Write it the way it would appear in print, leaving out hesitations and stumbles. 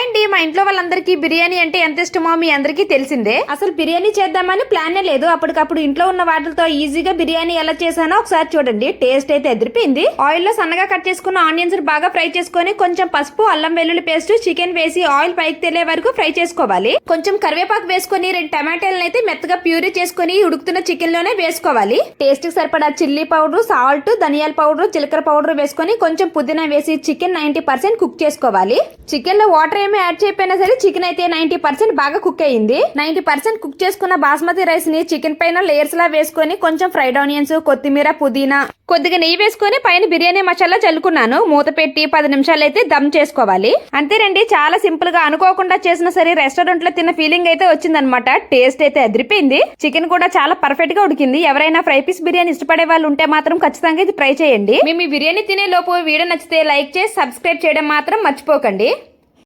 Hi అండి, మా ఇంట్లో వాళ్ళందరికీ బిర్యానీ అంటే ఎంత ఇష్టమో మీ అందరికీ తెలిసిందే. అసలు బిర్యానీ చేద్దామని ప్లానే లేదు. అప్పటికప్పుడు ఇంట్లో ఉన్న వాటితో ఈజీగా బిర్యానీ ఎలా చేశానో ఒకసారి చూడండి. టేస్ట్ అయితే ఎదిరిపోయింది. ఆయిల్ లో సన్నగా కట్ చేసుకున్న ఆనియన్స్ బాగా ఫ్రై చేసుకొని కొంచెం పసుపు, అల్లం వెల్లుల్లి పేస్ట్, చికెన్ వేసి ఆయిల్ పైకి తేలే వరకు ఫ్రై చేసుకోవాలి. కొంచెం కరివేపాకు వేసుకొని 2 టమాటాలను అయితే మెత్తగా ప్యూరీ చేసుకుని ఉడుకుతున్న చికెన్ లోనే వేసుకోవాలి. టేస్ట్ కి సరిపడా చిల్లీ పౌడర్, సాల్ట్, ధనియాల పౌడర్, జీలకర్ర పౌడర్ వేసుకొని కొంచెం పుదీనా వేసి చికెన్ 90% కుక్ చేసుకోవాలి. చికెన్ లో వాటర్ ఏమి యాడ్ చేయకపోయినా సరే చికెన్ అయితే 90% బాగా కుక్ అయ్యింది. 90% కుక్ చేసుకున్న బాస్మతి రైస్ ని చికెన్ పైన లేయర్స్ లా వేసుకొని కొంచెం ఫ్రైడ్ ఆనియన్స్, కొత్తిమీర, పుదీనా, కొద్దిగా నెయ్యి వేసుకొని పైన బిర్యానీ మసాలా చల్లుకున్నాను. మూత పెట్టి 10 నిమిషాలు అయితే దమ్ చేసుకోవాలి. అంతేనండి, చాలా సింపుల్ గా అనుకోకుండా చేసిన సరే రెస్టారెంట్ లో తిన్న ఫీలింగ్ అయితే వచ్చిందనమాట. టేస్ట్ అయితే అదిరిపోయింది. చికెన్ కూడా చాలా పర్ఫెక్ట్ గా ఉడికింది. ఎవరైనా ఫ్రై పీస్ బిర్యానీ ఇష్టపడే వాళ్ళు ఉంటే మాత్రం ఖచ్చితంగా ఇది ట్రై చేయండి. మేము ఈ బిర్యానీ తినే లోపు వీడియో నచ్చితే లైక్ చేసి సబ్స్క్రైబ్ చేయడం మాత్రం మర్చిపోకండి.